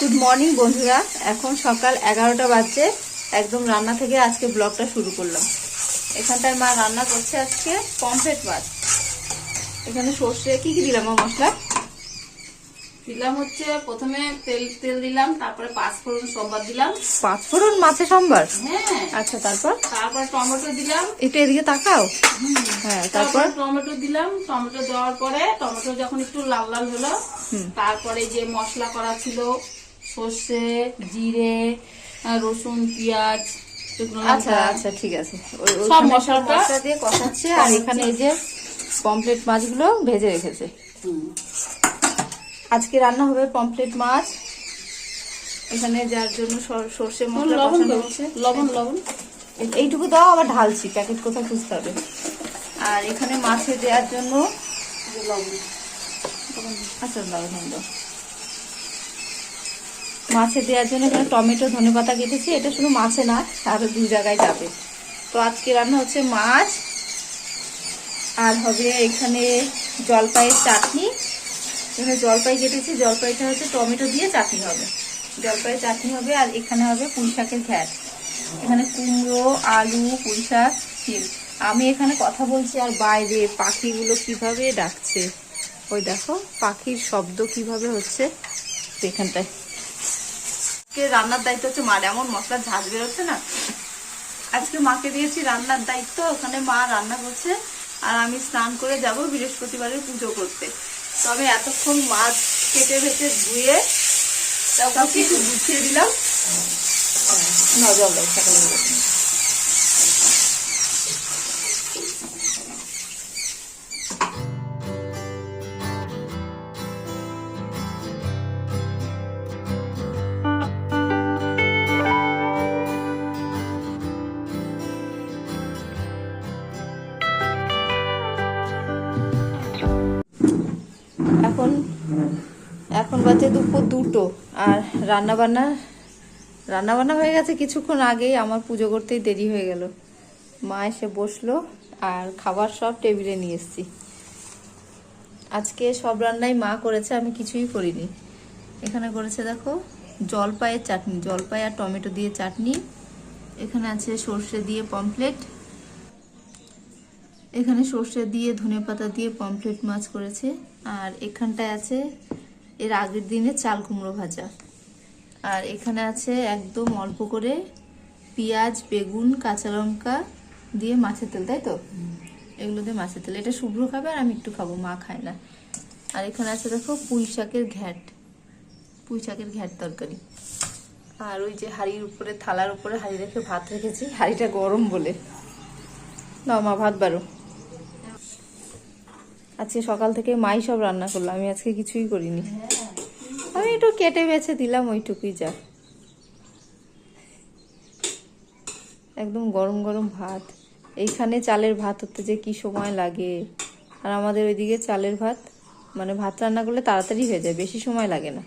Good morning বন্ধুরা, এখন সকাল 11টা বাজছে। একদম রান্না থেকে আজকে ব্লগটা শুরু করলাম। এখানটায় মা রান্না করছে আজকে পমফ্রেট মাছ। এখানে সর্ষে কি কি দিলাম মশলা দিলাম হচ্ছে প্রথমে তেল দিলাম, তারপরে পাঁচফোড়ন সম্বার দিলাম। পাঁচফোড়ন মাছে সম্বার? হ্যাঁ। আচ্ছা, তারপর টমেটো দিলাম। একটু এদিকে তাকাও। হ্যাঁ, তারপর টমেটো দিলাম। টমেটো দেওয়ার পরে টমেটো যখন একটু লাল লাল হলো, তারপরে যে মশলা করা ছিল সর্ষে, জিরে, রসুন, পেঁয়াজ, আচ্ছা আচ্ছা ঠিক আছে, সব মশলাটা দিয়ে কষাচ্ছে। আর এখানে এই যে পমফ্রেট মাছগুলো ভেজে রেখেছে। আজকে রান্না হবে পমফ্রেট মাছ। এখানে যার জন্য সর্ষে মশলা কষানো হচ্ছে। লবণ এইটুকু দাও, আবার ঢালছি, প্যাকেট কোথায় খুঁজতে হবে। আর এখানে মাছে দেওয়ার জন্য আচ্ছা লবণ দাও। মাছে দেওয়ার জন্য এখানে টমেটো, ধনেপাতা কেটেছি। এটা শুধু মাছে না, আরো দু জায়গায় যাবে। তো আজকে রান্না হচ্ছে মাছ, আর হবে এখানে জলপাইয়ের চাটনি। এখানে জলপাই কেটেছি, জলপাইটা হচ্ছে টমেটো দিয়ে চাটনি হবে, জলপাইয়ের চাটনি হবে। আর এখানে হবে পুঁই শাকের ঘ্যাট। এখানে কুমড়ো, আলু, পুঁই শাক, শিম। আমি এখানে কথা বলছি আর বাইরে পাখিগুলো কিভাবে ডাকছে, ওই দেখো পাখির শব্দ কিভাবে হচ্ছে এখানটায়। আজকে রান্নার দায়িত্ব হচ্ছে মার। এমন মশলার ঝাঁজ বেরোচ্ছে না, আজকে মাকে দিয়েছি রান্নার দায়িত্ব। ওখানে মা রান্না করছে আর আমি স্নান করে যাব বৃহস্পতিবারের পুজো করতে। তো আমি এতক্ষণ মাছ কেটে ভেটে ধুয়ে তাও কিছু গুছিয়ে দিলাম। না জল দাও, সকালে এখন বাজে দুপুর 2টো। আর রান্নাবান্না হয়ে গেছে কিছুক্ষণ আগেই। আমার পুজো করতেই দেরি হয়ে গেল। মা এসে বসলো আর খাবার সব টেবিলে নিয়ে এসেছি। আজকে সব রান্নাই মা করেছে, আমি কিছুই করিনি। এখানে করেছে দেখো জলপাইয়ের চাটনি, জলপাই আর টমেটো দিয়ে চাটনি। এখানে আছে সর্ষে দিয়ে পমফ্রেট। এখানে সর্ষে দিয়ে ধনেপাতা দিয়ে পমফ্রেট মাছ করেছে। আর এখানটায় আছে এর আগের দিনে চাল কুমড়ো ভাজা। আর এখানে আছে একদম অল্প করে পেঁয়াজ, বেগুন, কাঁচা লঙ্কা দিয়ে মাছের তেল, তাই তো? এগুলো দিয়ে মাছের তেল। এটা শুভ্র খাবে আর আমি একটু খাবো, মা খায় না। আর এখানে আছে দেখো পুঁই শাকের ঘ্যাট, পুঁই শাকের ঘ্যাট তরকারি। আর ওই যে হাঁড়ির উপরে, থালার উপরে হাঁড়ি রেখে ভাত রেখেছি, হাঁড়িটা গরম বলে। না মা, ভাত বাড়ো। আজকে সকাল থেকে মাই সব রান্না করলো, আমি আজকে কিছুই করিনি। আমি একটু কেটে বেছে দিলাম, ওইটুকুই যা। একদম গরম গরম ভাত। এইখানে চালের ভাত হতে যে কি সময় লাগে। আর আমাদের ওইদিকে চালের ভাত, মানে ভাত রান্না করলে তাড়াতাড়ি হয়ে যায়, বেশি সময় লাগে না।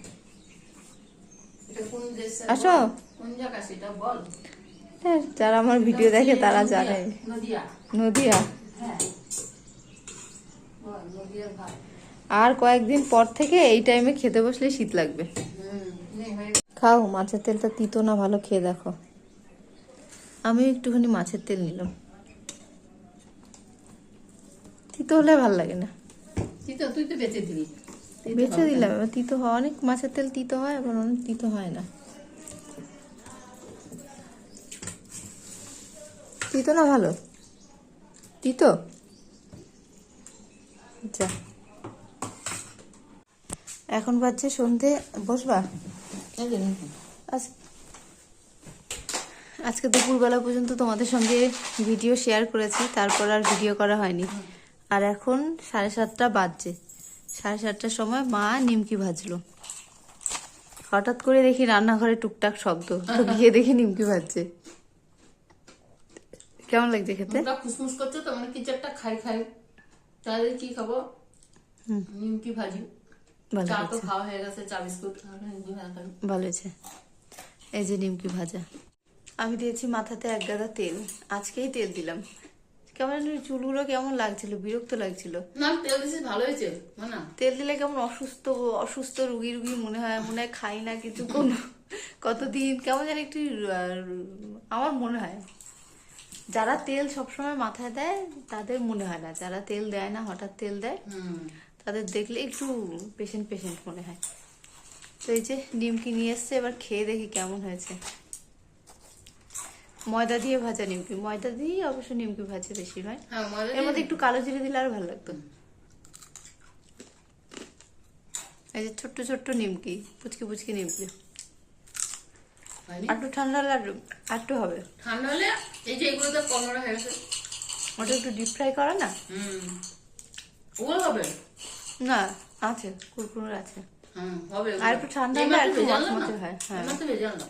আসো। হ্যাঁ, যারা আমার ভিডিও দেখে তারা জানে। নদিয়া। আর কয়েকদিন পর থেকে এই টাইমে খেতে বসলে শীত লাগবে। খাও, মাছের তেলটা তিতো না, ভালো খেয়ে দেখো। আমি একটুখানি মাছের তেল নিলাম, তিতো হলে ভালো লাগে না। তুই তো বেঁচে দিলি। বেছে দিলাম, এবার তিতো হয়। অনেক মাছের তেল তিতো হয়, আবার অনেক তিতো হয় না। তিতো না ভালো, তিতো। আচ্ছা, এখন বাজছে সন্ধে। বসবা? আজকে দুপুরবেলা পর্যন্ত তোমাদের সঙ্গে ভিডিও শেয়ার করেছি, তারপর আর ভিডিও করা হয়নি। আর এখন 7:30 বাজছে। 7:30টার সময় মা নিমকি ভাজলো। হঠাৎ করে দেখি রান্নাঘরে টুকটাক শব্দ, তো গিয়ে দেখি নিমকি ভাজছে। কেমন লাগছে খেতে? খুশমুশ করছে তো, মানে কিছু একটা খাই তাহলে কি খাবো? নিমকি ভাজি। চা তো খাওয়া হয়ে গেছে, চা বিস্কুট। ভালো হয়েছে। এই যে নিমকি ভাজা। আমি দিয়েছি মাথাতে 1 গাদা তেল, আজকেই তেল দিলাম। কেমন যেন চুলগুলো কেমন লাগছিল, বিরক্ত লাগছিল। না তেল দিছিস ভালো হয়েছে না? তেল দিলে কেমন অসুস্থ অসুস্থ রুগী রুগী মনে হয়, খাই না কিছু কতদিন কেমন যেন একটু আমার মনে হয় যারা তেল সবসময় মাথায় দেয় তাদের মনে হয় না, যারা তেল দেয় না হঠাৎ তেল দেয় তাদের দেখলে একটু পেশেন্ট পেশেন্ট মনে হয়। তো এই যে নিমকি নিয়ে এসছে, এবার খেয়ে দেখি কেমন হয়েছে। ময়দা দিয়ে ভাজা নিমকি, ময়দা দিয়ে অবশ্য নিমকি ভাজে বেশি হয়, এর মধ্যে একটু কালো জিরে দিলে আর ভালো লাগতো। এই যে ছোট্ট ছোট্ট নিমকি, পুচকি পুচকি নিমকি। একটু ঠান্ডা হলে একটু হবে, ঠান্ডা হলে এই যে এগুলো তো কমরা হয়ে গেছে, ওটা একটু ডিপ ফ্রাই করা না, ওগুলো হবে না আছে কুরকুরে আছে, হবে। আর একটু ঠান্ডা হলে একটু মচমচে হয়। হ্যাঁ তো ভেজাল না,